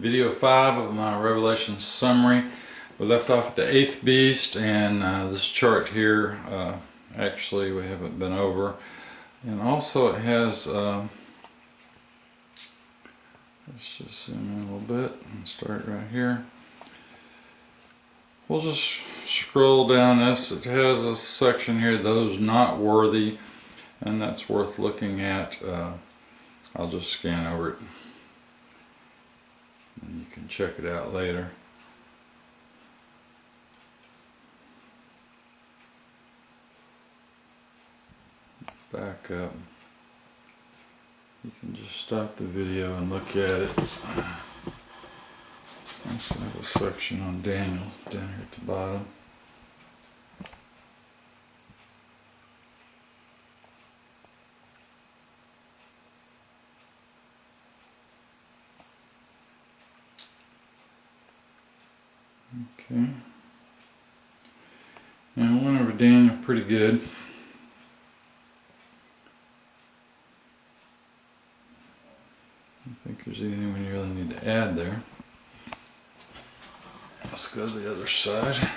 Video 5 of my Revelation summary. We left off at the 8th beast, and this chart here, actually we haven't been over. And also it has, let's just zoom in a little bit and start right here. We'll just scroll down this. It has a section here, those not worthy, and that's worth looking at. I'll just scan over it and you can check it out later. Back up. You can just stop the video and look at it. Let's have a section on Daniel down here at the bottom. Okay. Now I went over Daniel pretty good. I don't think there's anything we really need to add there. Let's go to the other side.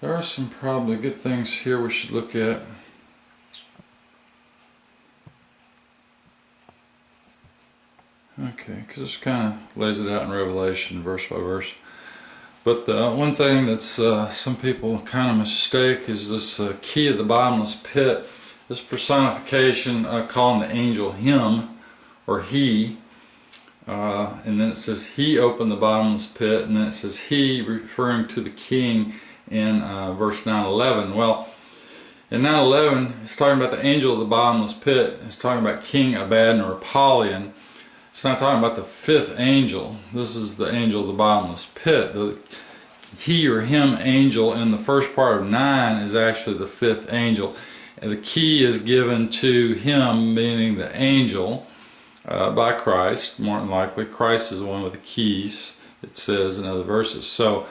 There are some probably good things here we should look at. Okay, because this kind of lays it out in Revelation verse by verse. But the one thing that's some people kind of mistake is this key of the bottomless pit. This personification calling the angel him or he. And then it says he opened the bottomless pit, and then it says he, referring to the king in verse 9:11. Well, in 9:11 it's talking about the angel of the bottomless pit. It's talking about King Abaddon or Apollyon. It's not talking about the fifth angel. This is the angel of the bottomless pit. The he or him angel in the first part of 9 is actually the fifth angel. And the key is given to him, meaning the angel, by Christ. More than likely, Christ is the one with the keys, it says in other verses. So,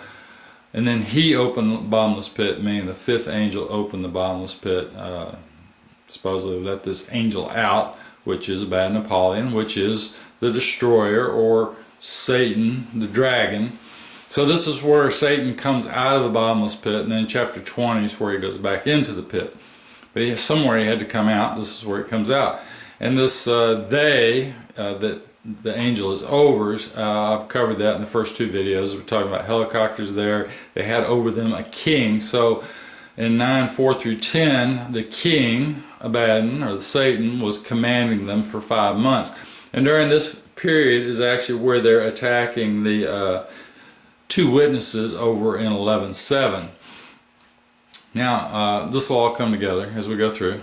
and then he opened the bottomless pit, meaning the fifth angel opened the bottomless pit. Supposedly let this angel out, which is Abaddon Apollyon, which is the destroyer, or Satan, the dragon. So this is where Satan comes out of the bottomless pit, and then chapter 20 is where he goes back into the pit. But somewhere he had to come out. This is where it comes out. And this that the angel is over, I've covered that in the first 2 videos. We're talking about helicopters there. They had over them a king. So in 9:4 through 10, the king, Abaddon, or the Satan, was commanding them for 5 months. And during this period is actually where they're attacking the 2 witnesses over in 11:7. Now, this will all come together as we go through.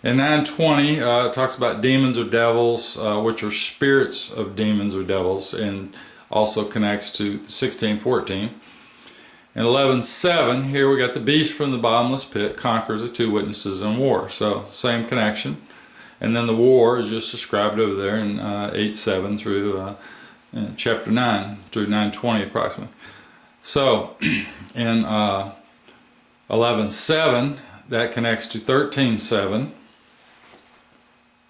In 9:20, it talks about demons or devils, which are spirits of demons or devils, and also connects to 16:14. In 11:7, here we got the beast from the bottomless pit conquers the 2 witnesses in war. So, same connection. And then the war is just described over there in 8:7 through chapter 9, through 9:20 approximately. So, in 11:7, that connects to 13:7.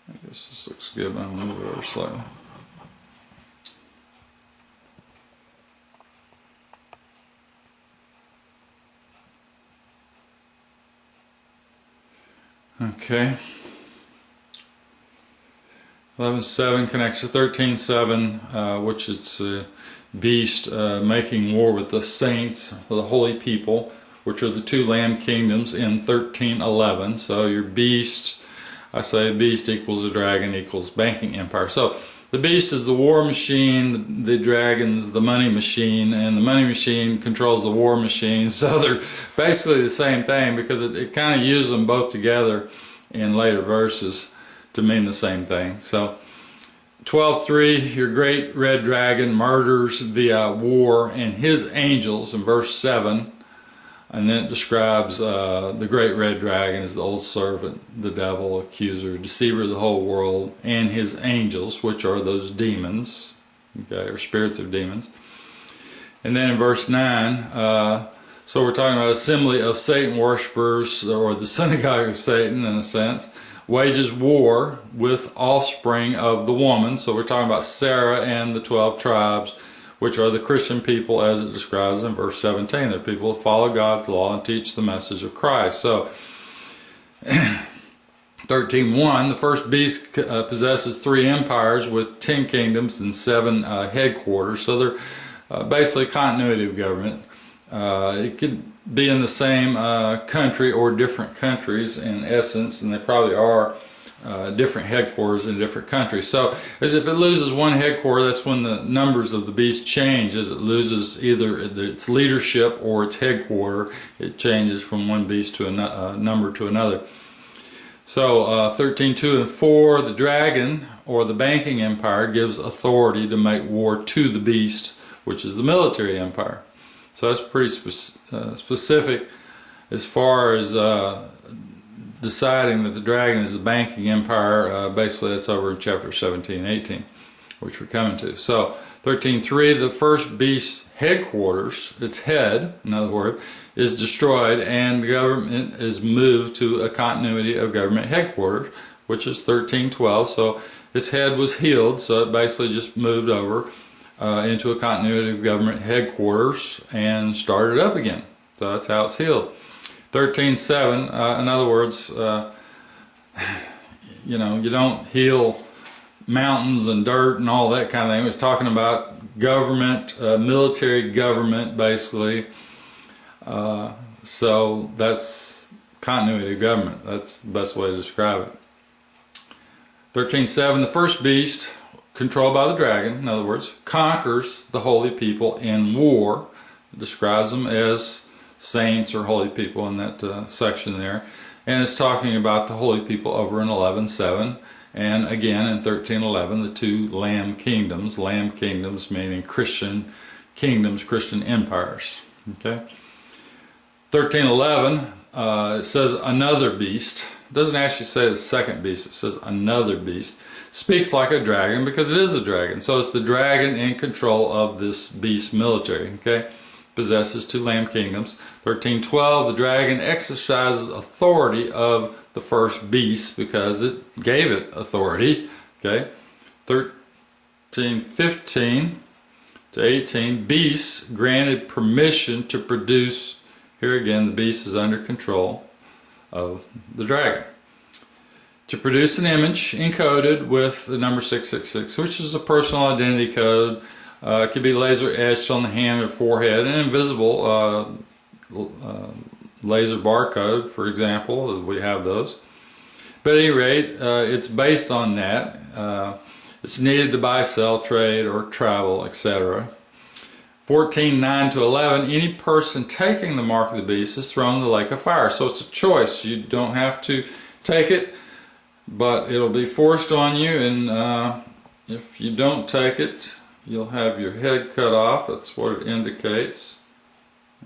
I guess this looks good, but I'm going to move it over slightly. Okay. 11:7 connects to 13:7, which is a beast making war with the saints, the holy people, which are the 2 lamb kingdoms in 13:11. So your beast, I say beast equals a dragon equals banking empire. So the beast is the war machine, the dragon's the money machine, and the money machine controls the war machine. So they're basically the same thing, because it kind of uses them both together in later verses to mean the same thing. So 12:3, your great red dragon murders via war and his angels in verse 7. And then it describes the great red dragon as the old servant, the devil, accuser, deceiver of the whole world, and his angels, which are those demons, okay, or spirits of demons. And then in verse 9, so we're talking about assembly of Satan worshipers, or the synagogue of Satan in a sense, wages war with offspring of the woman. So we're talking about Sarah and the 12 tribes, which are the Christian people as it describes in verse 17. They're people who follow God's law and teach the message of Christ. So 13:1, the first beast possesses 3 empires with 10 kingdoms and 7 headquarters. So they're basically continuity of government. It could be in the same country or different countries in essence, and they probably are different headquarters in different countries. So as if it loses one headquarter, that's when the numbers of the beast change. As it loses either its leadership or its headquarter, it changes from one beast to a number to another. So 13:2 and 4, the dragon or the banking empire gives authority to make war to the beast, which is the military empire. So that's pretty specific as far as deciding that the dragon is the banking empire. Basically that's over in chapter 17 and 18, which we're coming to. So 13:3, the first beast's headquarters, its head, in other words, is destroyed and government is moved to a continuity of government headquarters, which is 13:12. So its head was healed, so it basically just moved over into a continuity of government headquarters and started up again. So that's how it's healed. 13:7, in other words, you know, you don't heal mountains and dirt and all that kind of thing. It was talking about government, military government, basically. So that's continuity of government. That's the best way to describe it. 13:7, the first beast, controlled by the dragon, in other words, conquers the holy people in war. It describes them as saints or holy people in that section there. And it's talking about the holy people over in 11:7. And again in 13:11, the 2 lamb kingdoms meaning Christian kingdoms, Christian empires. Okay. 13:11, it says another beast. It doesn't actually say the second beast, it says another beast. Speaks like a dragon because it is the dragon. So it's the dragon in control of this beast military. Okay, possesses 2 lamb kingdoms. 13:12, the dragon exercises authority of the first beast because it gave it authority. Okay, 13:15 to 18, beasts granted permission to produce. Here again, the beast is under control of the dragon. To produce an image encoded with the number 666, which is a personal identity code. It could be laser etched on the hand or forehead, an invisible laser barcode, for example. We have those. But at any rate, it's based on that. It's needed to buy, sell, trade, or travel, etc. 14:9 to 11, any person taking the mark of the beast is thrown in the lake of fire. So it's a choice. You don't have to take it, but it'll be forced on you, and if you don't take it, you'll have your head cut off. That's what it indicates.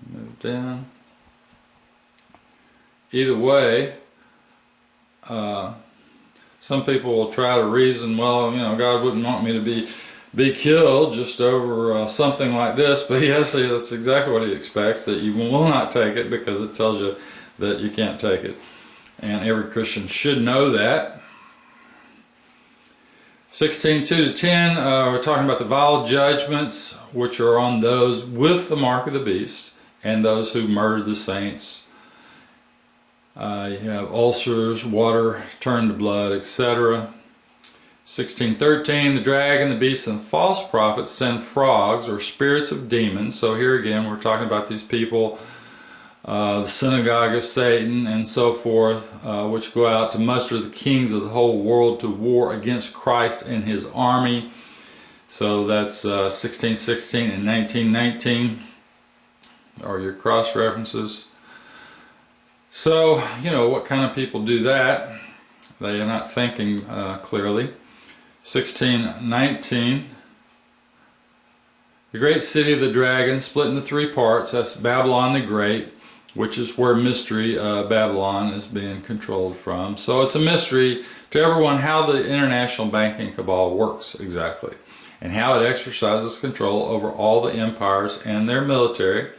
Move down. Either way, some people will try to reason, well, you know, God wouldn't want me to be killed just over something like this, but yes, that's exactly what he expects, that you will not take it because it tells you that you can't take it. And every Christian should know that. 16:2 to 10, we're talking about the vile judgments which are on those with the mark of the beast and those who murder the saints. You have ulcers, water turned to blood, etc. 16:13, the dragon, the beast, and the false prophets send frogs or spirits of demons. So here again we're talking about these people, the synagogue of Satan and so forth, which go out to muster the kings of the whole world to war against Christ and his army. So that's 16:16 and 19:19 are your cross references. So, you know, what kind of people do that? They are not thinking clearly. 16:19, the great city of the dragon split into 3 parts. That's Babylon the Great, which is where mystery Babylon is being controlled from. So it's a mystery to everyone how the international banking cabal works exactly, and how it exercises control over all the empires and their military,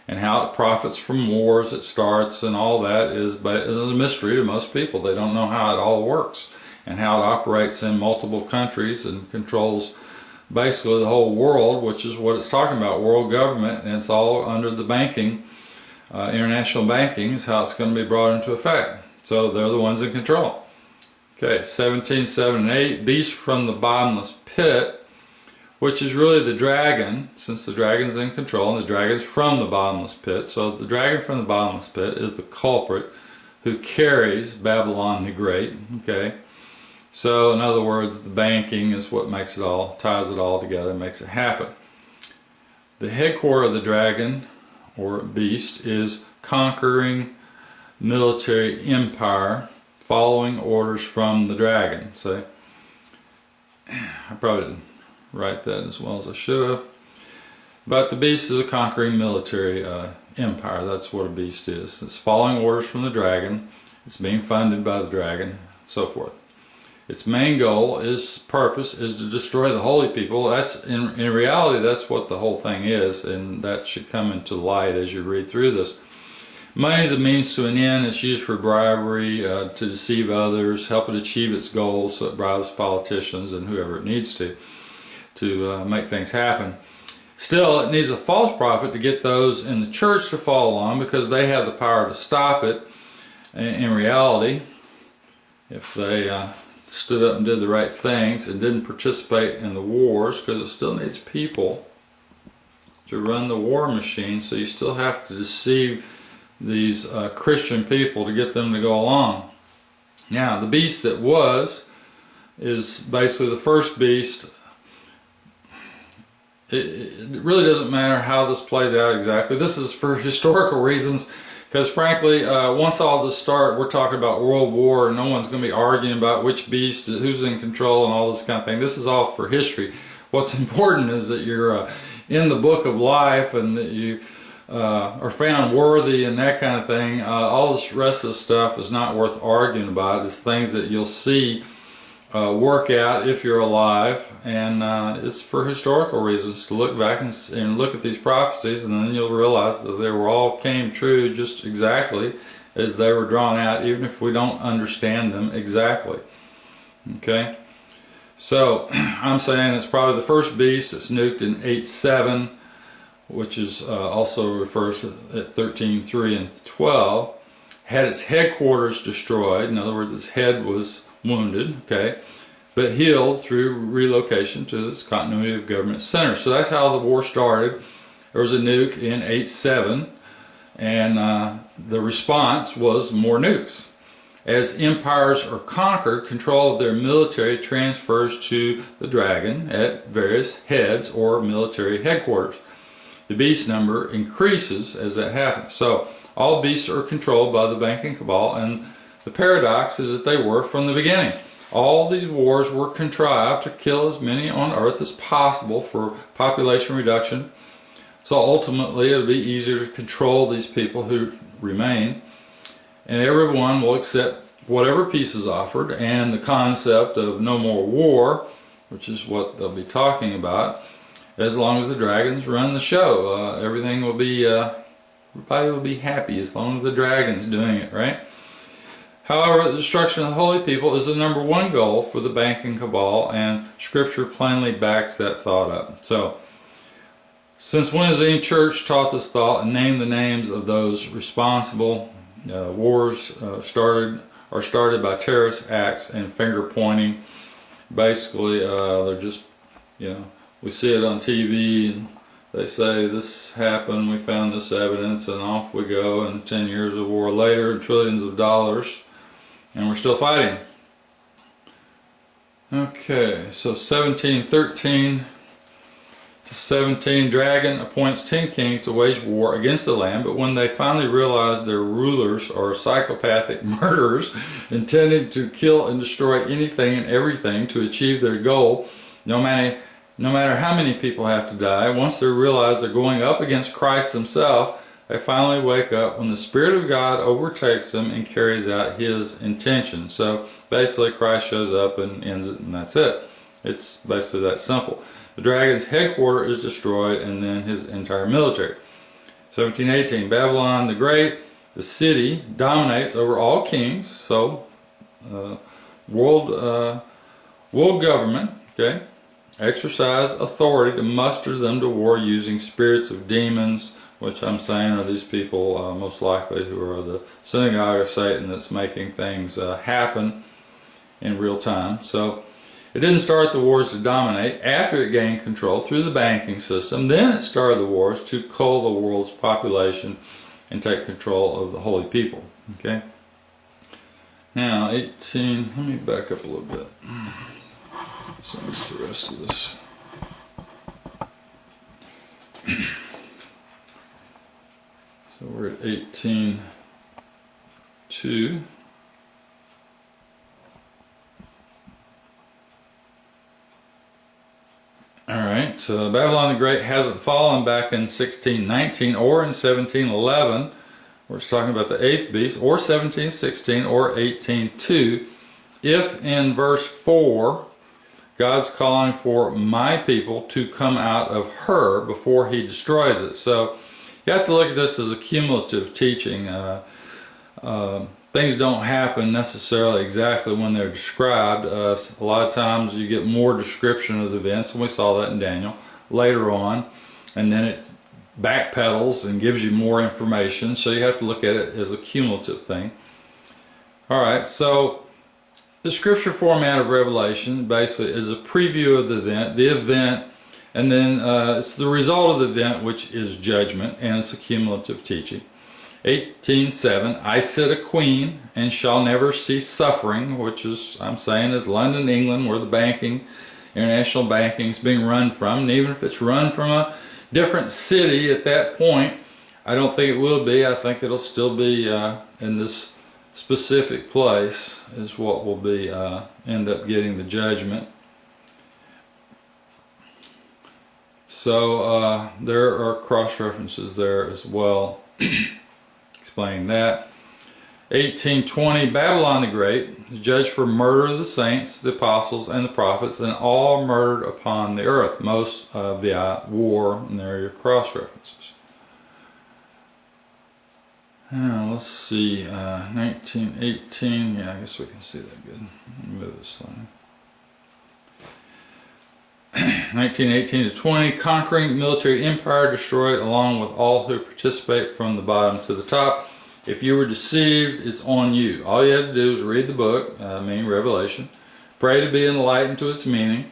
and how it profits from wars it starts and all that is a mystery to most people. They don't know how it all works and how it operates in multiple countries and controls basically the whole world, which is what it's talking about, world government, and it's all under the banking, international banking is how it's going to be brought into effect. So they're the ones in control. Okay, 17, 7, and 8, beast from the bottomless pit, which is really the dragon, since the dragon's in control, and the dragon's from the bottomless pit. So the dragon from the bottomless pit is the culprit who carries Babylon the Great. Okay, so in other words, the banking is what makes it all, ties it all together, makes it happen. The headquarters of the dragon, or beast, is conquering military empire, following orders from the dragon. So I probably didn't write that as well as I should have. But the beast is a conquering military empire. That's what a beast is. It's following orders from the dragon. It's being funded by the dragon, so forth. Its main goal, purpose, is to destroy the holy people. That's in reality, that's what the whole thing is, and that should come into light as you read through this. Money is a means to an end. It's used for bribery, to deceive others, help it achieve its goals, so it bribes politicians and whoever it needs to make things happen. Still, it needs a false prophet to get those in the church to follow along, because they have the power to stop it. In reality, if they stood up and did the right things and didn't participate in the wars, because it still needs people to run the war machine, so you still have to deceive these Christian people to get them to go along. Now, the beast that is basically the first beast. It really doesn't matter how this plays out exactly. This is for historical reasons, because frankly, once all this starts, we're talking about world war, and no one's going to be arguing about which beast, who's in control, and all this kind of thing. This is all for history. What's important is that you're in the book of life, and that you are found worthy and that kind of thing. All this rest of the stuff is not worth arguing about. It's things that you'll see work out if you're alive, and it's for historical reasons to look back and look at these prophecies, and then you'll realize that they all came true just exactly as they were drawn out, even if we don't understand them exactly. Okay, so I'm saying it's probably the first beast that's nuked in 8:7, which is also refers to at 13:3 and 12, had its headquarters destroyed. In other words, its head was wounded, okay, but healed through relocation to this continuity of government center. So that's how the war started. There was a nuke in 8:7, and the response was more nukes. As empires are conquered, control of their military transfers to the dragon at various heads or military headquarters. The beast number increases as that happens. So all beasts are controlled by the banking cabal, and the paradox is that they were from the beginning. All these wars were contrived to kill as many on earth as possible for population reduction. So ultimately it'll be easier to control these people who remain, and everyone will accept whatever peace is offered, and the concept of no more war, which is what they'll be talking about, as long as the dragons run the show. Everything will be, everybody will be happy as long as the dragon's doing it, right? However, the destruction of the holy people is the #1 goal for the banking cabal, and Scripture plainly backs that thought up. So, since when has any church taught this thought and named the names of those responsible? Wars are started by terrorist acts and finger pointing. Basically, they're just, we see it on TV, and they say this happened, we found this evidence, and off we go, and 10 years of war later, trillions of dollars, and we're still fighting. Okay, so 17:13 to 17, dragon appoints 10 kings to wage war against the land, but when they finally realize their rulers are psychopathic murderers intending to kill and destroy anything and everything to achieve their goal, no matter how many people have to die, once they realize they're going up against Christ himself, they finally wake up when the Spirit of God overtakes them and carries out His intention. So basically Christ shows up and ends it, and that's it. It's basically that simple. The dragon's headquarters is destroyed, and then his entire military. 17:18, Babylon the Great, the city, dominates over all kings. So world government, okay, exercise authority to muster them to war using spirits of demons, which I'm saying are these people most likely who are the synagogue of Satan that's making things happen in real time. So it didn't start the wars to dominate. After it gained control through the banking system, then it started the wars to cull the world's population and take control of the holy people. Okay. Now 18. Let me back up a little bit. So let me get the rest of this. So we're at 18:2. Alright, so Babylon the Great hasn't fallen back in 1619 or in 1711, where it's talking about the 8th beast, or 1716 or 18:2, if in verse 4 God's calling for my people to come out of her before he destroys it. So you have to look at this as a cumulative teaching. Things don't happen necessarily exactly when they're described. A lot of times you get more description of the events, and we saw that in Daniel later on, and then it backpedals and gives you more information, so you have to look at it as a cumulative thing. Alright, so the scripture format of Revelation basically is a preview of the event, and then it's the result of the event, which is judgment, and it's a cumulative teaching. 18:7, I sit a queen and shall never cease suffering, which is, I'm saying, is London, England, where the banking, international banking is being run from. And even if it's run from a different city at that point, I don't think it will be. I think it'll still be in this specific place is what will be end up getting the judgment. So there are cross references there as well. Explain that. 18:20, Babylon the Great is judged for murder of the saints, the apostles, and the prophets, and all murdered upon the earth. Most of the war, and there are your cross references. Now let's see, 19:18. Yeah, I guess we can see that good. Move this line. 19:18-20, conquering military empire destroyed along with all who participate from the bottom to the top. If you were deceived, it's on you. All you have to do is read the book, meaning Revelation, pray to be enlightened to its meaning.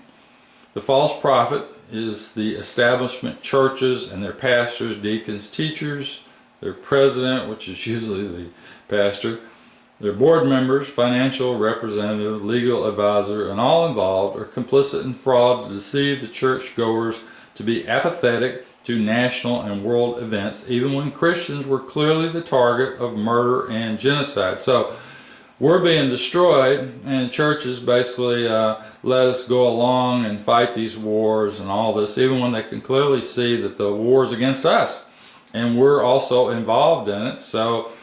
The false prophet is the establishment churches and their pastors, deacons, teachers, their president, which is usually the pastor, their board members, financial representative, legal advisor, and all involved are complicit in fraud to deceive the churchgoers to be apathetic to national and world events, even when Christians were clearly the target of murder and genocide. So we're being destroyed, and churches basically let us go along and fight these wars and all this, even when they can clearly see that the war is against us, and we're also involved in it. So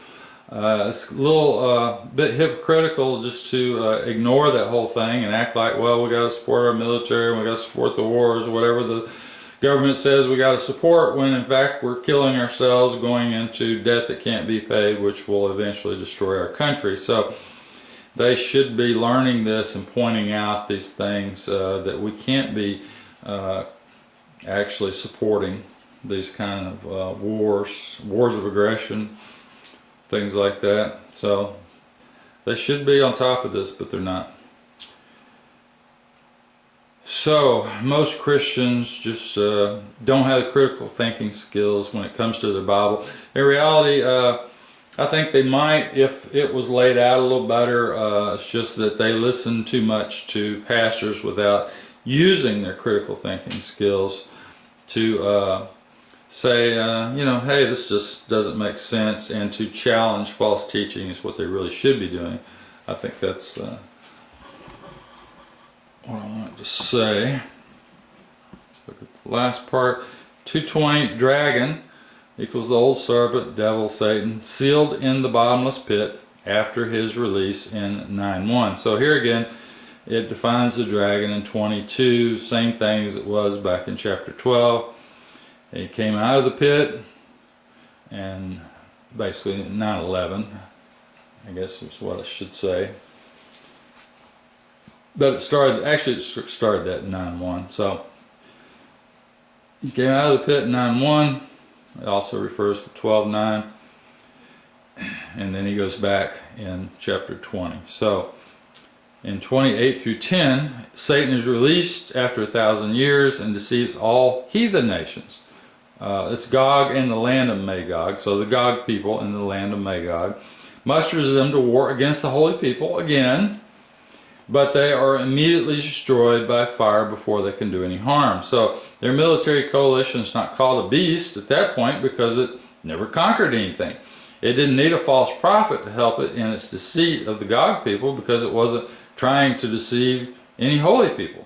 it's a little bit hypocritical just to ignore that whole thing and act like, well, we got to support our military and we got to support the wars or whatever the government says we got to support, when in fact we're killing ourselves, going into debt that can't be paid, which will eventually destroy our country. So they should be learning this and pointing out these things, that we can't be actually supporting these kind of wars of aggression, things like that. So they should be on top of this, but they're not. So most Christians just don't have the critical thinking skills when it comes to the Bible. In reality, I think they might if it was laid out a little better. It's just that they listen too much to pastors without using their critical thinking skills to say, you know, hey, this just doesn't make sense, and to challenge false teaching is what they really should be doing. I think that's what I want to say. Let's look at the last part. 2:20, dragon equals the old serpent, devil, Satan, sealed in the bottomless pit after his release in 9:1. So here again, it defines the dragon in 22, same thing as it was back in chapter 12. He came out of the pit, and basically 9/11, I guess is what I should say. But it started that in 9/1. So he came out of the pit in 9/1. It also refers to 12:9. And then he goes back in chapter 20. So in 28 through 10, Satan is released after 1,000 years and deceives all heathen nations. It's Gog and the land of Magog, so the Gog people in the land of Magog, musters them to war against the holy people again, but they are immediately destroyed by fire before they can do any harm. So their military coalition is not called a beast at that point because it never conquered anything. It didn't need a false prophet to help it in its deceit of the Gog people because it wasn't trying to deceive any holy people.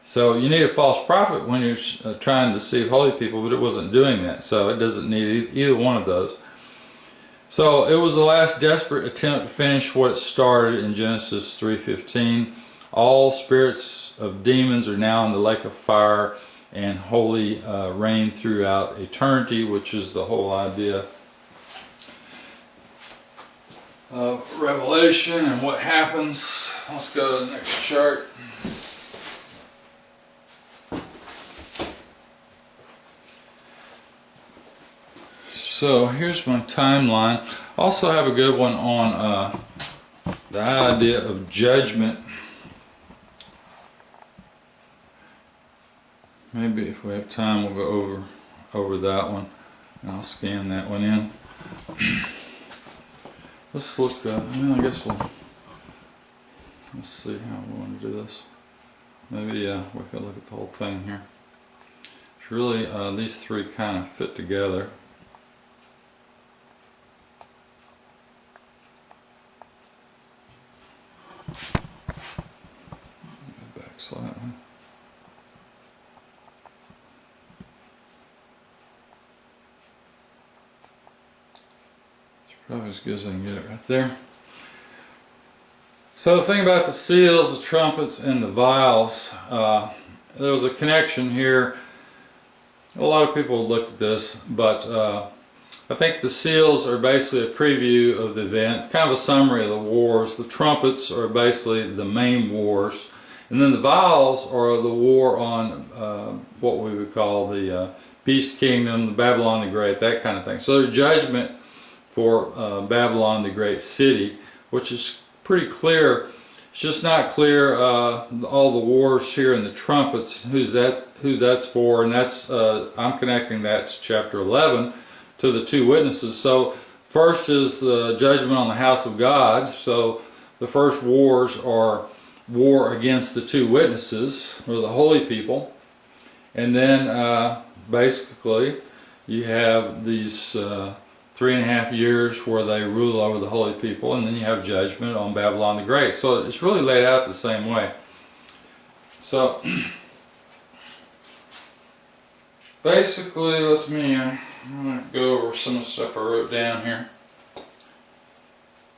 So you need a false prophet when you're trying to deceive holy people, but it wasn't doing that. So it doesn't need either one of those. So it was the last desperate attempt to finish what it started in Genesis 3:15. All spirits of demons are now in the lake of fire and holy reign throughout eternity, which is the whole idea of Revelation and what happens. Let's go to the next chart. So here's my timeline. Also have a good one on the idea of judgment. Maybe if we have time we'll go over that one, and I'll scan that one in. Let's look I guess let's see how we want to do this. Maybe we could look at the whole thing here. It's really these three kind of fit together. Back slightly. Probably as good as I can get it right there. So the thing about the seals, the trumpets, and the vials, there was a connection here. A lot of people looked at this, but I think the seals are basically a preview of the event, kind of a summary of the wars. The trumpets are basically the main wars, and then the vials are the war on what we would call the Beast Kingdom, the Babylon the Great, that kind of thing. So their judgment for Babylon the Great City, which is pretty clear. It's just not clear all the wars here in the trumpets, who that's for, and that's I'm connecting that to chapter 11 to the two witnesses. So first is the judgment on the house of God. So the first wars are war against the two witnesses, or the holy people, and then basically you have these 3.5 years where they rule over the holy people, and then you have judgment on Babylon the Great. So it's really laid out the same way. So basically, I'm going to go over some of the stuff I wrote down here.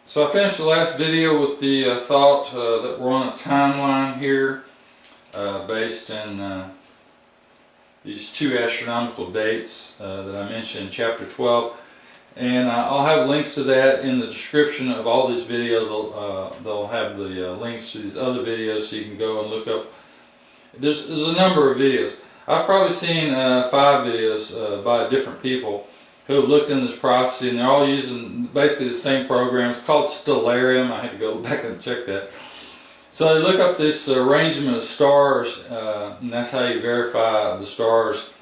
So I finished the last video with the thought that we're on a timeline here based in these two astronomical dates that I mentioned in chapter 12. And I'll have links to that in the description of all these videos. They'll have the links to these other videos so you can go and look up. There's a number of videos. I've probably seen 5 videos by different people who have looked into this prophecy, and they're all using basically the same program. It's called Stellarium. I had to go back and check that. So they look up this arrangement of stars, and that's how you verify the stars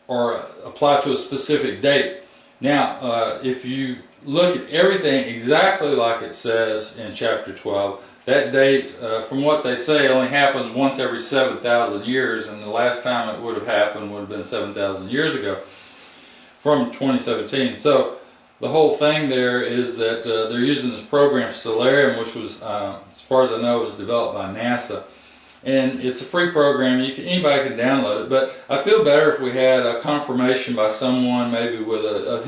or apply to a specific date. Now, if you look at everything exactly like it says in chapter 12, that date, from what they say, only happens once every 7,000 years, and the last time it would have happened would have been 7,000 years ago, from 2017. So the whole thing there is that they're using this program Stellarium, which was, as far as I know, was developed by NASA. And it's a free program. Anybody can download it. But I feel better if we had a confirmation by someone, maybe with a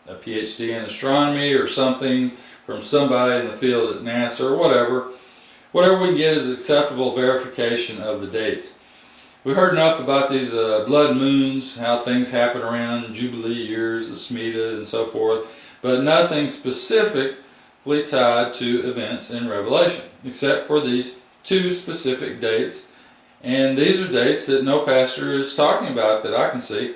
PhD in astronomy or something, from somebody in the field at NASA or whatever. Whatever we can get is acceptable verification of the dates. We heard enough about these blood moons, how things happen around Jubilee years, the Shemitah and so forth, but nothing specifically tied to events in Revelation, except for these two specific dates. And these are dates that no pastor is talking about that I can see.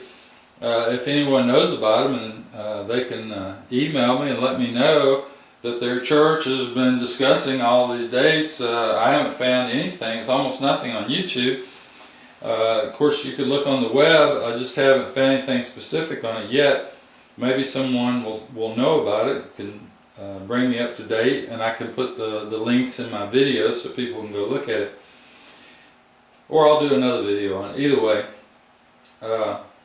If anyone knows about them, and they can email me and let me know that their church has been discussing all these dates. I haven't found anything. It's almost nothing on YouTube. Of course, you could look on the web. I just haven't found anything specific on it yet. Maybe someone will know about it, can bring me up to date, and I can put the links in my videos so people can go look at it. Or I'll do another video on it. Either way,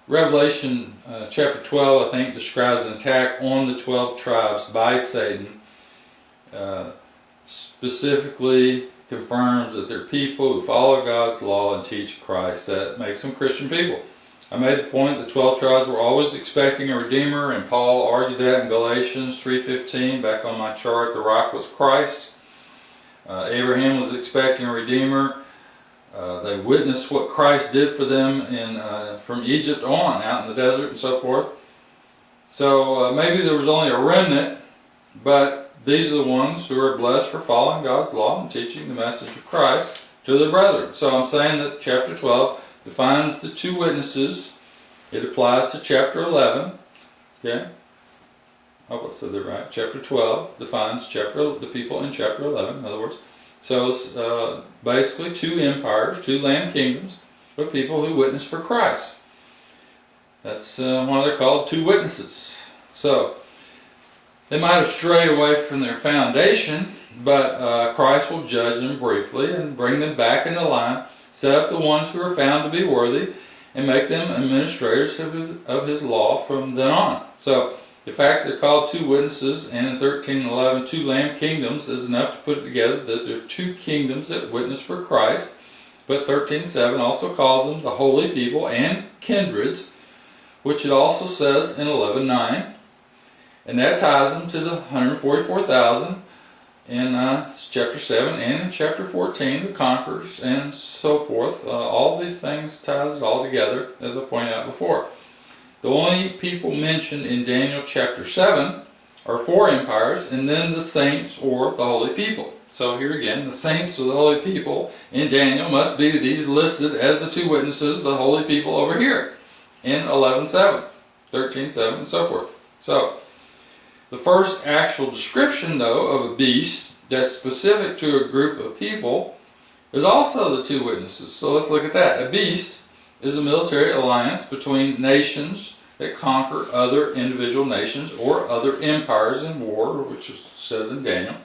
Revelation chapter 12, I think, describes an attack on the 12 tribes by Satan. Specifically confirms that they're people who follow God's law and teach Christ. That makes them Christian people. I made the point that the 12 tribes were always expecting a Redeemer, and Paul argued that in Galatians 3:15. Back on my chart, the rock was Christ. Abraham was expecting a Redeemer. They witnessed what Christ did for them from Egypt on, out in the desert and so forth. So maybe there was only a remnant, but these are the ones who are blessed for following God's law and teaching the message of Christ to their brethren. So I'm saying that chapter 12 defines the two witnesses. It applies to chapter 11. Okay? I hope I said that right. Chapter 12 defines the people in chapter 11, in other words. So it's basically two empires, two land kingdoms of people who witness for Christ. That's why they're called two witnesses. So they might have strayed away from their foundation, but Christ will judge them briefly and bring them back into line, set up the ones who are found to be worthy, and make them administrators of His law from then on. So the fact they're called two witnesses, and in 13 and 11, two land kingdoms, is enough to put it together that there are two kingdoms that witness for Christ. But 13:7 also calls them the holy people and kindreds, which it also says in 11:9. And that ties them to the 144,000 in chapter 7, and in chapter 14, the conquerors and so forth. All these things ties it all together, as I pointed out before. The only people mentioned in Daniel chapter 7 are four empires, and then the saints or the holy people. So here again, the saints or the holy people in Daniel must be these listed as the two witnesses, the holy people over here, in 11:7, 13:7, and so forth. So the first actual description, though, of a beast that's specific to a group of people is also the two witnesses. So let's look at that. A beast is a military alliance between nations that conquer other individual nations or other empires in war, which it says in Daniel.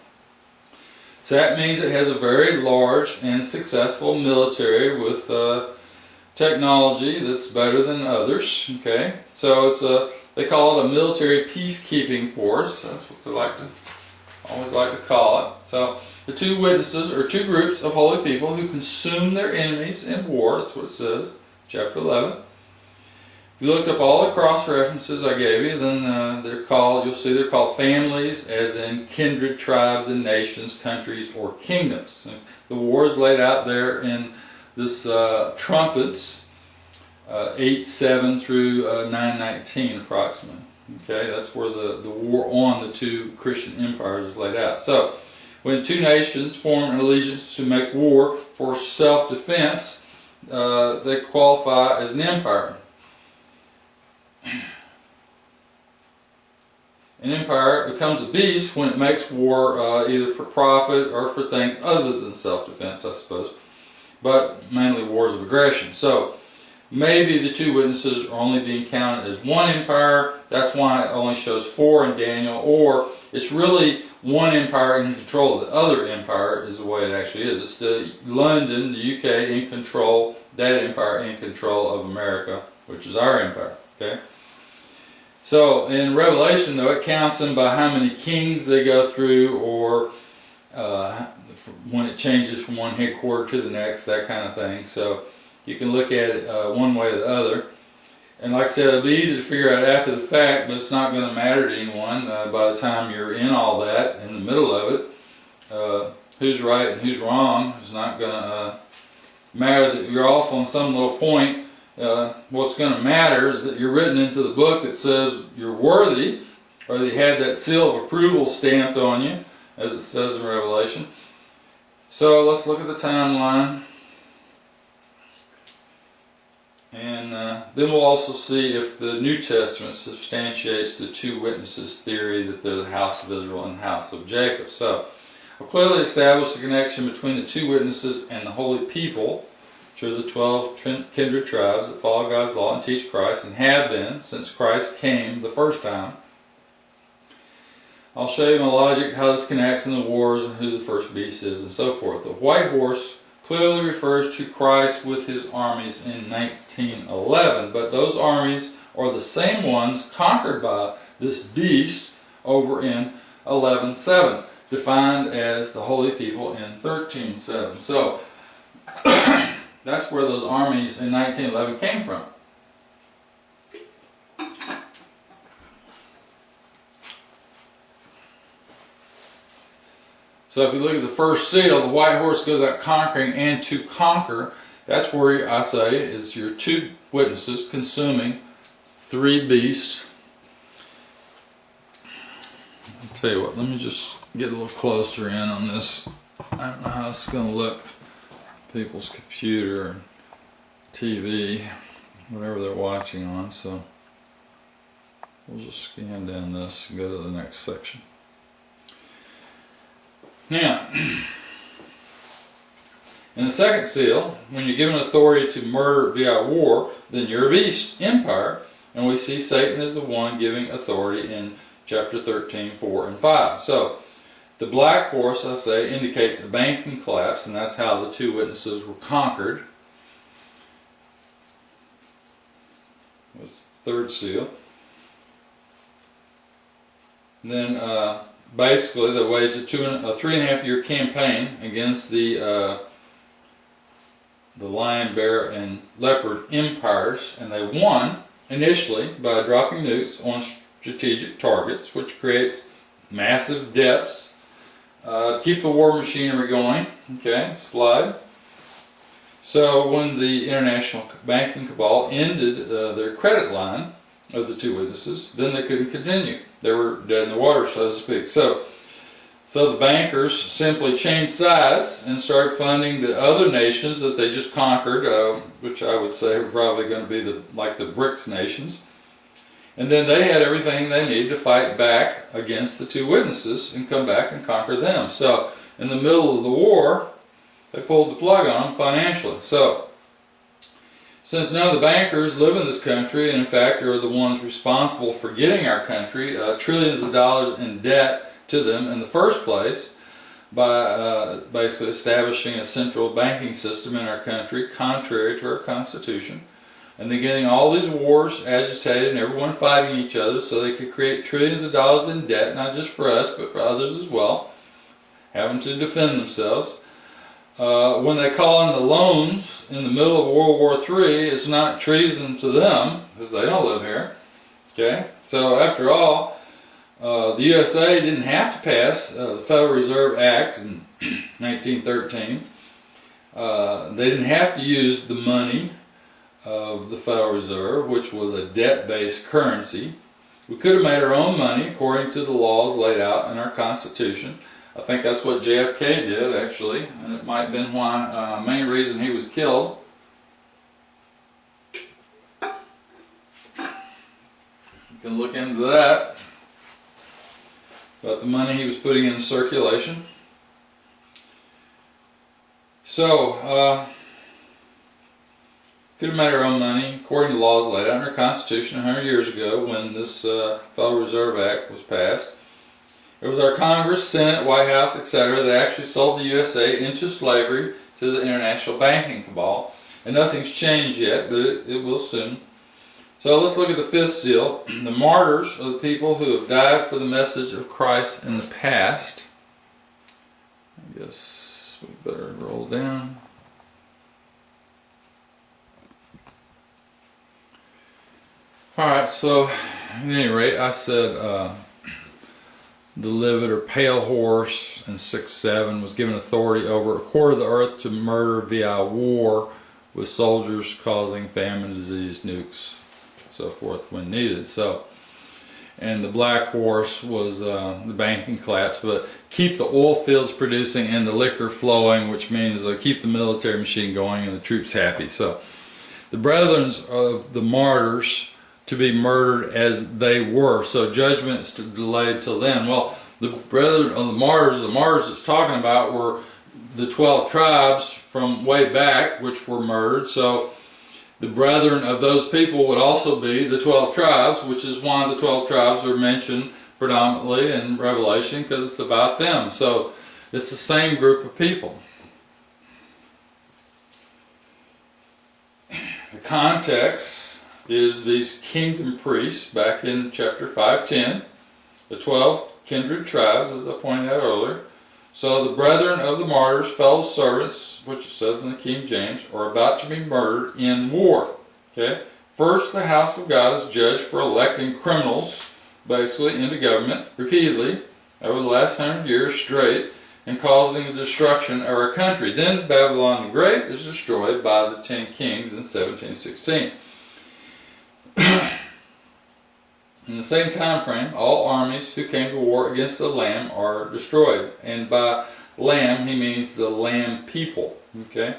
So that means it has a very large and successful military with technology that's better than others. Okay, so they call it a military peacekeeping force. That's what they always like to call it. So the two witnesses are two groups of holy people who consume their enemies in war. That's what it says, chapter 11. If you looked up all the cross references I gave you, then you'll see they're called families, as in kindred tribes and nations, countries, or kingdoms. And the war is laid out there in this trumpets, 8:7 through 9:19 approximately. Okay, that's where the war on the two Christian empires is laid out. So when two nations form an allegiance to make war for self-defense, they qualify as an empire. An empire becomes a beast when it makes war either for profit or for things other than self-defense, I suppose, but mainly wars of aggression. So maybe the two witnesses are only being counted as one empire. That's why it only shows four in Daniel, or it's really one empire in control of the other empire is the way it actually is. It's the London, the UK, in control, that empire in control of America, which is our empire. Okay. So in Revelation, though, it counts them by how many kings they go through, or when it changes from one headquarter to the next, that kind of thing. So you can look at it one way or the other. And like I said, it'll be easy to figure out after the fact, but it's not going to matter to anyone by the time you're in all that, in the middle of it. Who's right and who's wrong is not going to matter that you're off on some little point. What's going to matter is that you're written into the book that says you're worthy, or that you had that seal of approval stamped on you, as it says in Revelation. So let's look at the timeline. And then we'll also see if the New Testament substantiates the two witnesses theory that they're the house of Israel and the house of Jacob. So, we'll clearly establish the connection between the two witnesses and the holy people, which are the 12 kindred tribes that follow God's law and teach Christ, and have been since Christ came the first time. I'll show you my logic, how this connects in the wars, and who the first beast is, and so forth. The white horse clearly refers to Christ with his armies in 1911, but those armies are the same ones conquered by this beast over in 11:7, defined as the holy people in 13:7. So that's where those armies in 1911 came from. So if you look at the first seal, the white horse goes out conquering and to conquer. That's where I say is your two witnesses consuming three beasts. I'll tell you what, let me just get a little closer in on this. I don't know how it's going to look. People's computer, TV, whatever they're watching on. So we'll just scan down this and go to the next section. Now, in the second seal, when you're given authority to murder via war, then you're a beast, empire, and we see Satan as the one giving authority in chapter 13, 4, and 5. So, the black horse, I say, indicates a banking collapse, and that's how the two witnesses were conquered. That's the third seal. And then, basically, they waged a 3.5 year campaign against the lion, bear, and leopard empires, and they won initially by dropping nukes on strategic targets, which creates massive depths to keep the war machinery going. Okay, slide. So when the international banking cabal ended their credit line of the two witnesses, then they couldn't continue. They were dead in the water, so to speak. So the bankers simply changed sides and started funding the other nations that they just conquered, which I would say are probably going to be like the BRICS nations. And then they had everything they needed to fight back against the two witnesses and come back and conquer them. So in the middle of the war, they pulled the plug on them financially. So since none of the bankers live in this country, and in fact are the ones responsible for getting our country trillions of dollars in debt to them in the first place, by basically establishing a central banking system in our country contrary to our Constitution, and then getting all these wars agitated and everyone fighting each other so they could create trillions of dollars in debt, not just for us but for others as well, having to defend themselves. When they call in the loans in the middle of World War III, it's not treason to them, because they don't live here. Okay? So after all, the USA didn't have to pass the Federal Reserve Act in 1913. They didn't have to use the money of the Federal Reserve, which was a debt-based currency. We could have made our own money according to the laws laid out in our Constitution. I think that's what JFK did, actually, and it might have been why, main reason he was killed. You can look into that, about the money he was putting in circulation. So, could have made our own money according to laws laid out in our Constitution 100 years ago when this Federal Reserve Act was passed. It was our Congress, Senate, White House, etc. that actually sold the USA into slavery to the international banking cabal. And nothing's changed yet, but it will soon. So let's look at the fifth seal. The martyrs are the people who have died for the message of Christ in the past. I guess we better roll down. Alright, so at any rate, I said the livid or pale horse in 6:7 was given authority over a quarter of the earth to murder via war, with soldiers causing famine, disease, nukes, so forth when needed. So, and the black horse was the banking collapse, but keep the oil fields producing and the liquor flowing, which means keep the military machine going and the troops happy. So the brethren of the martyrs to be murdered as they were. So judgment is delayed till then. Well, the brethren of the martyrs it's talking about were the 12 tribes from way back, which were murdered. So the brethren of those people would also be the 12 tribes, which is why the 12 tribes are mentioned predominantly in Revelation, because it's about them. So it's the same group of people. The context is these kingdom priests back in chapter 5:10, the 12 kindred tribes, as I pointed out earlier. So the brethren of the martyrs, fellow servants, which it says in the King James, are about to be murdered in war. Okay? First, the house of God is judged for electing criminals, basically, into government repeatedly over the last 100 years straight, and causing the destruction of our country. Then Babylon the Great is destroyed by the 10 kings in 1716. In the same time frame, all armies who came to war against the Lamb are destroyed. And by Lamb, he means the Lamb people. Okay?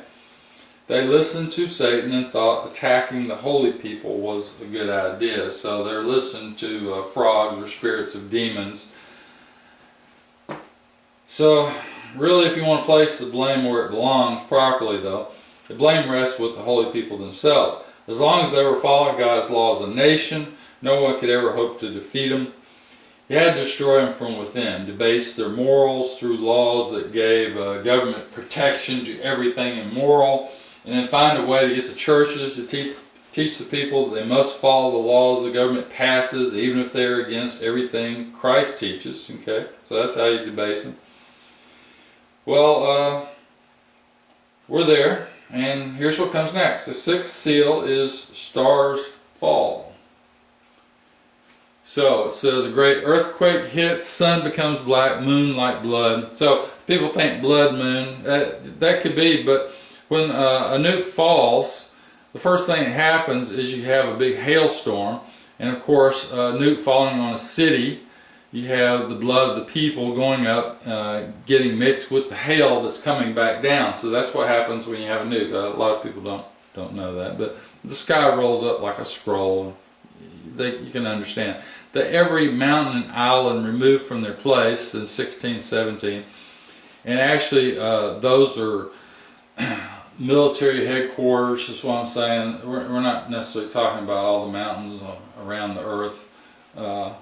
They listened to Satan and thought attacking the holy people was a good idea. So they're listening to frogs or spirits of demons. So, really, if you want to place the blame where it belongs properly, though, the blame rests with the holy people themselves. As long as they were following God's law as a nation, no one could ever hope to defeat them. He had to destroy them from within, debase their morals through laws that gave government protection to everything immoral, and then find a way to get the churches to teach the people that they must follow the laws the government passes, even if they're against everything Christ teaches. Okay, so that's how you debase them. Well, we're there, and here's what comes next. The sixth seal is stars fall. So it says a great earthquake hits, sun becomes black, moon like blood. So people think blood moon, that could be, but when a nuke falls, the first thing that happens is you have a big hailstorm, and of course a nuke falling on a city, you have the blood of the people going up, getting mixed with the hail that's coming back down. So that's what happens when you have a nuke. A lot of people don't know that, but the sky rolls up like a scroll. You can understand that every mountain and island removed from their place in 1617, and actually those are military headquarters, is what I'm saying. We're not necessarily talking about all the mountains around the earth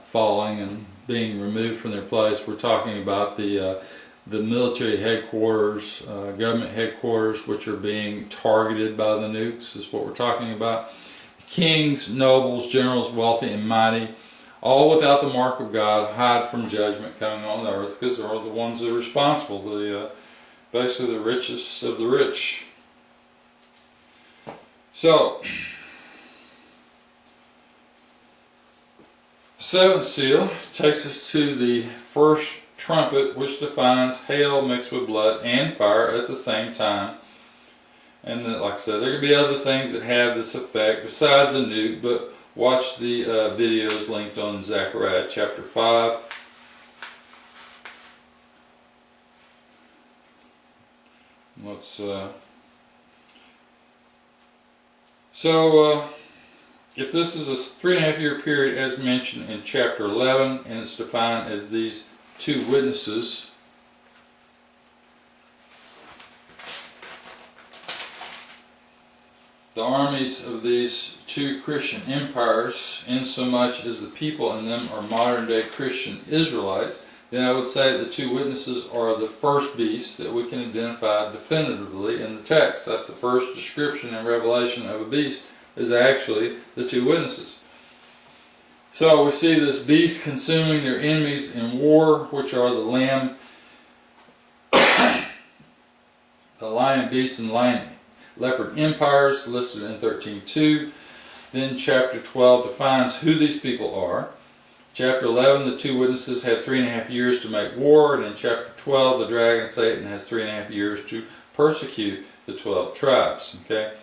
falling and being removed from their place. We're talking about the military headquarters, government headquarters, which are being targeted by the nukes, is what we're talking about. Kings, nobles, generals, wealthy and mighty, all without the mark of God, hide from judgment coming on the earth, because they're the ones that are responsible, basically the richest of the rich. So, seventh seal takes us to the first trumpet, which defines hail mixed with blood and fire at the same time. And then, like I said, there could be other things that have this effect besides a nuke, but watch the videos linked on Zechariah chapter 5. Let's if this is a 3.5 year period as mentioned in chapter 11, and it's defined as these two witnesses, the armies of these two Christian empires, insomuch as the people in them are modern day Christian Israelites, then I would say the two witnesses are the first beast that we can identify definitively in the text. That's the first description in Revelation of a beast, is actually the two witnesses. So we see this beast consuming their enemies in war, which are the lamb, the lion, beast, and lion leopard empires listed in 13:2. Then chapter 12 defines who these people are. Chapter 11, the 2 witnesses had 3.5 years to make war, and in chapter 12, the dragon Satan has 3.5 years to persecute the 12 tribes. Okay,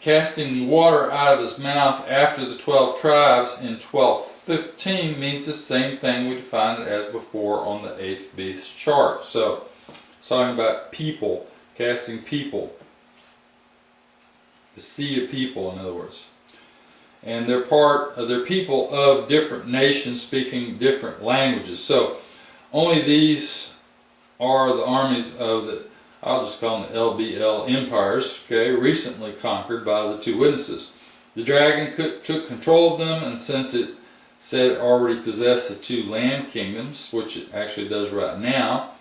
casting water out of his mouth after the 12 tribes in 12:15 means the same thing we defined it as before on the 8th beast chart. So, it's talking about people, casting people, the sea of people, in other words. And they're people of different nations speaking different languages. So only these are the armies of the, I'll just call them the LBL empires, okay, recently conquered by the 2 witnesses. The dragon took control of them, and since it said it already possessed the 2 land kingdoms, which it actually does right now,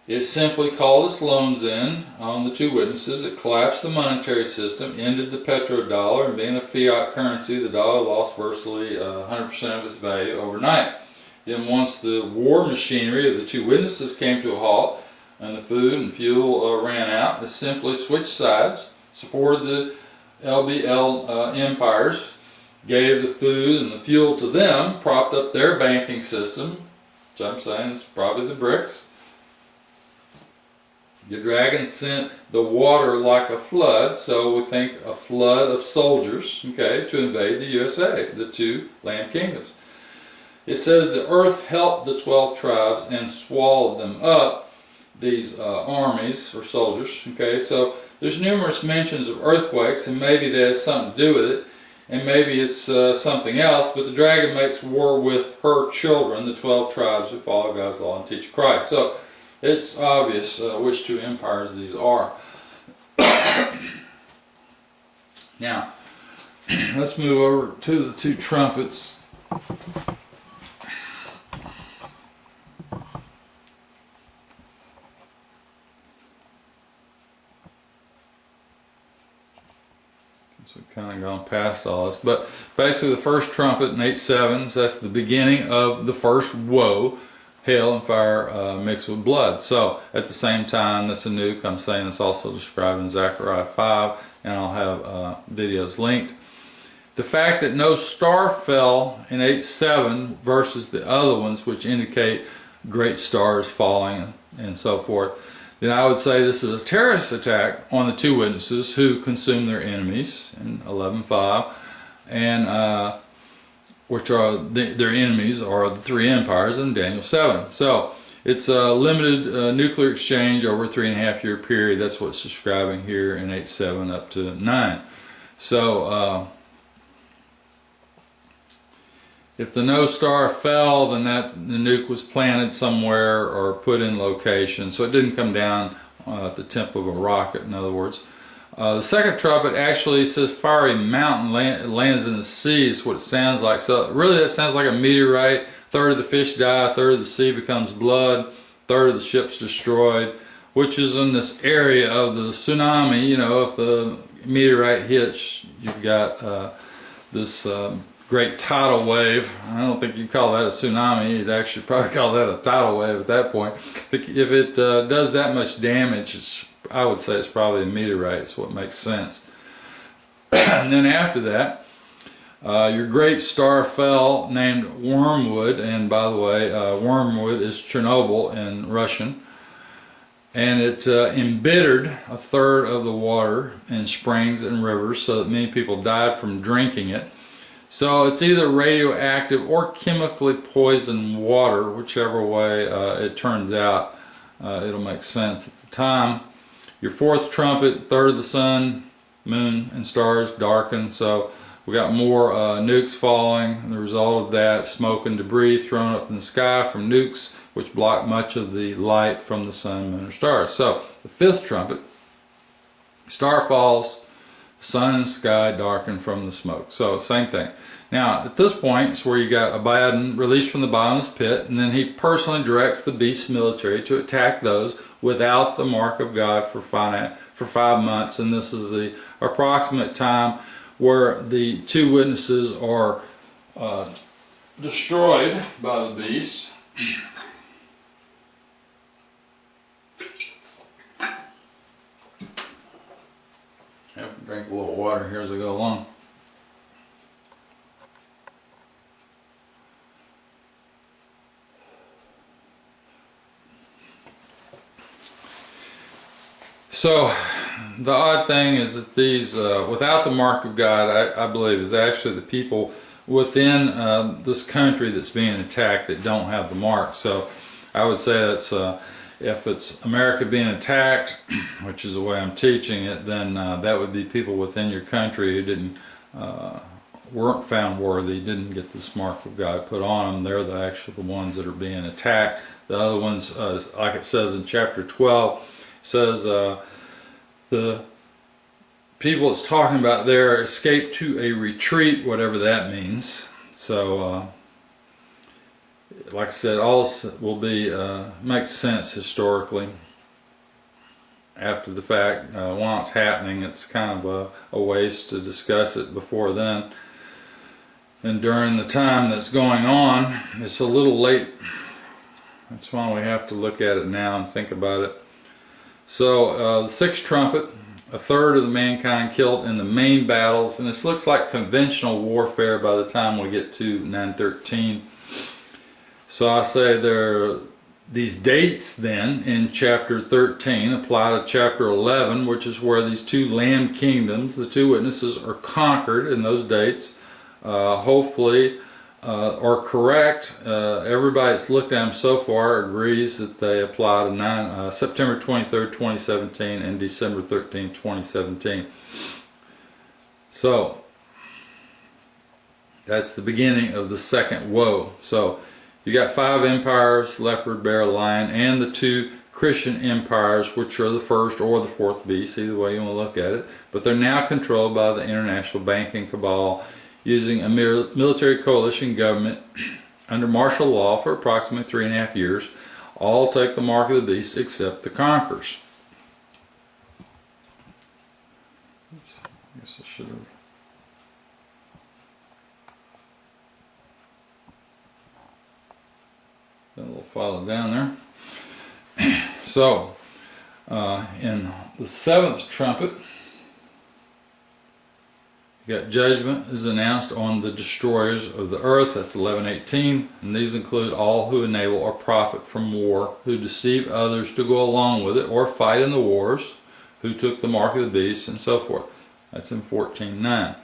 it simply called its loans in on the 2 witnesses. It collapsed the monetary system, ended the petrodollar, and being a fiat currency, the dollar lost virtually 100% of its value overnight. Then once the war machinery of the 2 witnesses came to a halt, and the food and fuel ran out, it simply switched sides, supported the LBL empires, gave the food and the fuel to them, propped up their banking system, which I'm saying is probably the BRICS. The dragon sent the water like a flood, so we think a flood of soldiers, okay, to invade the USA, the 2 land kingdoms. It says the earth helped the 12 tribes and swallowed them up, these armies or soldiers, okay, so there's numerous mentions of earthquakes, and maybe that has something to do with it, and maybe it's something else, but the dragon makes war with her children, the 12 tribes who follow God's law and teach Christ. So it's obvious which 2 empires these are. Now, let's move over to the 2 trumpets. So we've kind of gone past all this. But basically the first trumpet in 8/7, that's the beginning of the first woe. Hail and fire mixed with blood. So at the same time, that's a nuke. I'm saying it's also described in Zechariah 5, and I'll have videos linked. The fact that no star fell in 8/7 versus the other ones, which indicate great stars falling and so forth, then I would say this is a terrorist attack on the 2 witnesses who consumed their enemies in 11:5, and which are their enemies are the 3 empires in Daniel 7. So it's a limited nuclear exchange over a 3.5 year period. That's what it's describing here in 8/7 up to 9. So if the no star fell, then the nuke was planted somewhere or put in location. So it didn't come down at the tip of a rocket, in other words. The second trumpet actually says fiery mountain lands in the sea is what it sounds like. So really that sounds like a meteorite. A third of the fish die, a third of the sea becomes blood, a third of the ship's destroyed, which is in this area of the tsunami. You know, if the meteorite hits, you've got this great tidal wave. I don't think you'd call that a tsunami. You'd actually probably call that a tidal wave at that point. If it does that much damage, I would say it's probably a meteorite. It's what makes sense. And then after that, your great star fell named Wormwood, and by the way, Wormwood is Chernobyl in Russian, and it embittered a third of the water in springs and rivers, so that many people died from drinking it. So it's either radioactive or chemically poisoned water, whichever way it turns out, it'll make sense at the time. Your fourth trumpet, third of the sun, moon, and stars darkened, so we got more nukes falling, and the result of that, smoke and debris thrown up in the sky from nukes, which block much of the light from the sun, moon, or stars. So the fifth trumpet, star falls, sun and sky darken from the smoke. So same thing. Now at this point, it's where you got Abaddon released from the bottomless pit, and then he personally directs the beast military to attack those without the mark of God for 5 months, and this is the approximate time where the 2 witnesses are destroyed by the beast. I have to drink a little water here as I go along. So the odd thing is that these, without the mark of God, I believe, is actually the people within this country that's being attacked that don't have the mark. So I would say that's, if it's America being attacked, which is the way I'm teaching it, then that would be people within your country who weren't found worthy, didn't get this mark of God put on them. They're the ones that are being attacked. The other ones, like it says in chapter 12, says the people it's talking about there escape to a retreat, whatever that means. So like I said, all will be makes sense historically after the fact. While it's happening, it's kind of a waste to discuss it before then. And during the time that's going on, it's a little late. That's why we have to look at it now and think about it. So the sixth trumpet, a third of the mankind killed in the main battles, and this looks like conventional warfare by the time we get to 9:13. So I say these dates then in chapter 13 apply to chapter 11, which is where these two lamb kingdoms, the two witnesses, are conquered, and those dates hopefully are correct. Everybody that's looked at them so far agrees that they apply to September 23rd, 2017 and December 13th, 2017. So that's the beginning of the second woe. So you got 5 empires, leopard, bear, lion, and the 2 Christian empires, which are the first or the fourth beast, either way you want to look at it. But they're now controlled by the international banking cabal, using a military coalition government under martial law for approximately 3.5 years. All take the mark of the beast except the conquerors. Oops, I guess I should have. A little farther down there. So, in the 7th trumpet, you got judgment is announced on the destroyers of the earth. That's 11:18, and these include all who enable or profit from war, who deceive others to go along with it or fight in the wars, who took the mark of the beast, and so forth. That's in 14:9.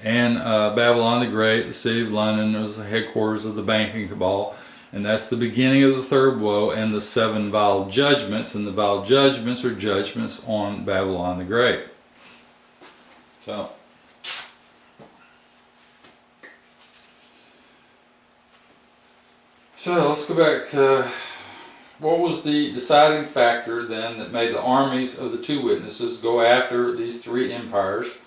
And Babylon the Great, the city of London, is the headquarters of the banking cabal, and that's the beginning of the third woe and the 7 vial judgments. And the vial judgments are judgments on Babylon the Great. So let's go back to what was the deciding factor then that made the armies of the 2 witnesses go after these 3 empires,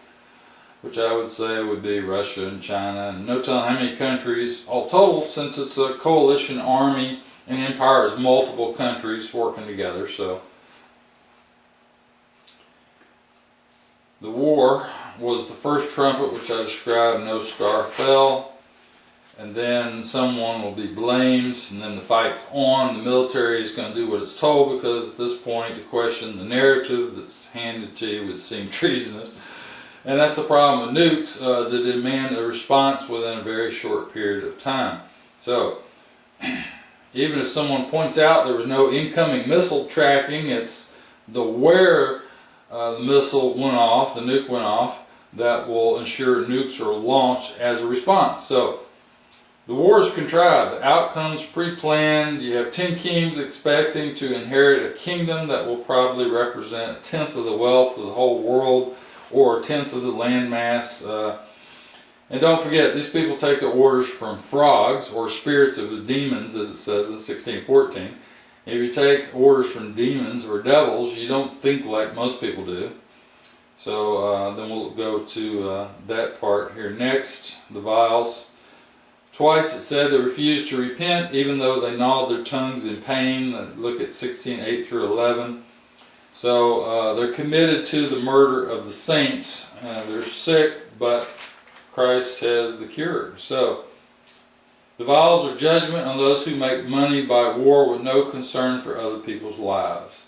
which I would say would be Russia and China, and no telling how many countries all total, since it's a coalition army. An empire is multiple countries working together. So the war was the first trumpet, which I described, no star fell. And then someone will be blamed, and then the fight's on. The military is going to do what it's told, because at this point to question the narrative that's handed to you would seem treasonous. And that's the problem with nukes, that demand a response within a very short period of time. So even if someone points out there was no incoming missile tracking, it's where the missile went off, the nuke went off, that will ensure nukes are launched as a response. So the war is contrived, the outcome's pre-planned. You have 10 kings expecting to inherit a kingdom that will probably represent 1/10 of the wealth of the whole world, or 1/10 of the landmass. And don't forget, these people take the orders from frogs, or spirits of the demons, as it says in 16:14. If you take orders from demons or devils, you don't think like most people do. So then we'll go to that part here next, the vials. Twice it said they refused to repent, even though they gnawed their tongues in pain. Look at 16:8 through 11. So they're committed to the murder of the saints. They're sick, but Christ has the cure. So the vials are judgment on those who make money by war with no concern for other people's lives.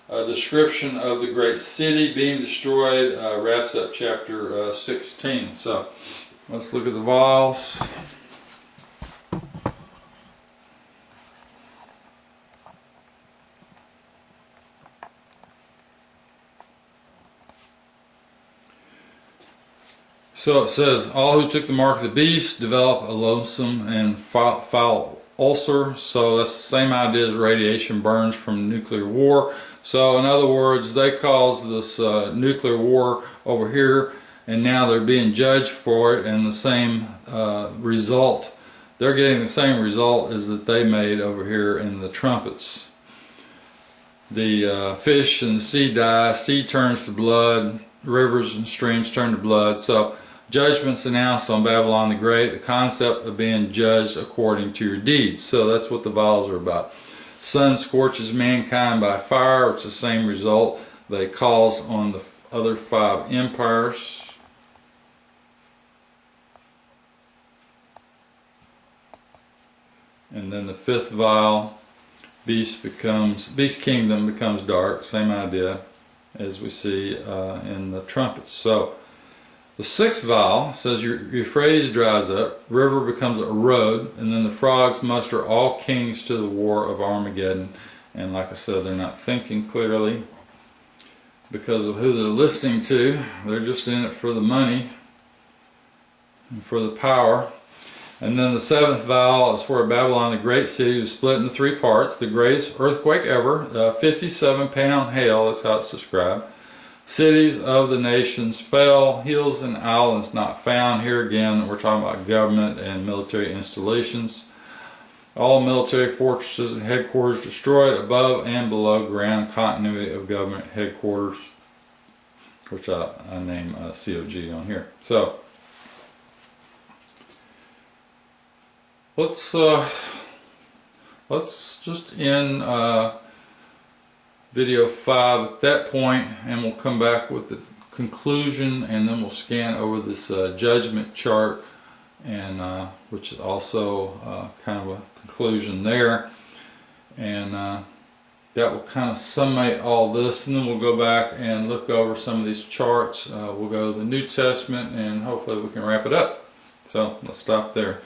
A description of the great city being destroyed wraps up chapter 16. So let's look at the vials. So it says, all who took the mark of the beast develop a loathsome and foul ulcer. So that's the same idea as radiation burns from nuclear war. So in other words, they caused this nuclear war over here, and now they're being judged for it, and the same result, they're getting the same result as that they made over here in the trumpets. The fish and the sea die, sea turns to blood, rivers and streams turn to blood. So judgment's announced on Babylon the Great, the concept of being judged according to your deeds. So that's what the vials are about. Sun scorches mankind by fire, which is the same result they cause on the other 5 empires. And then the 5th vial, beast kingdom becomes dark, same idea as we see in the trumpets. So the 6th vial says Euphrates dries up, river becomes a road, and then the frogs muster all kings to the war of Armageddon. And like I said, they're not thinking clearly because of who they're listening to. They're just in it for the money and for the power. And then the 7th vial is where Babylon, the great city, was split into 3 parts. The greatest earthquake ever, 57-pound hail, that's how it's described. Cities of the nations fell, hills and islands not found. Here again, we're talking about government and military installations. All military fortresses and headquarters destroyed, above and below ground continuity of government headquarters, which I name COG on here. So let's just end video 5 at that point, and we'll come back with the conclusion, and then we'll scan over this judgment chart, and which is also kind of a conclusion there, and that will kind of summate all this, and then we'll go back and look over some of these charts. We'll go to the New Testament, and hopefully we can wrap it up. So let's stop there.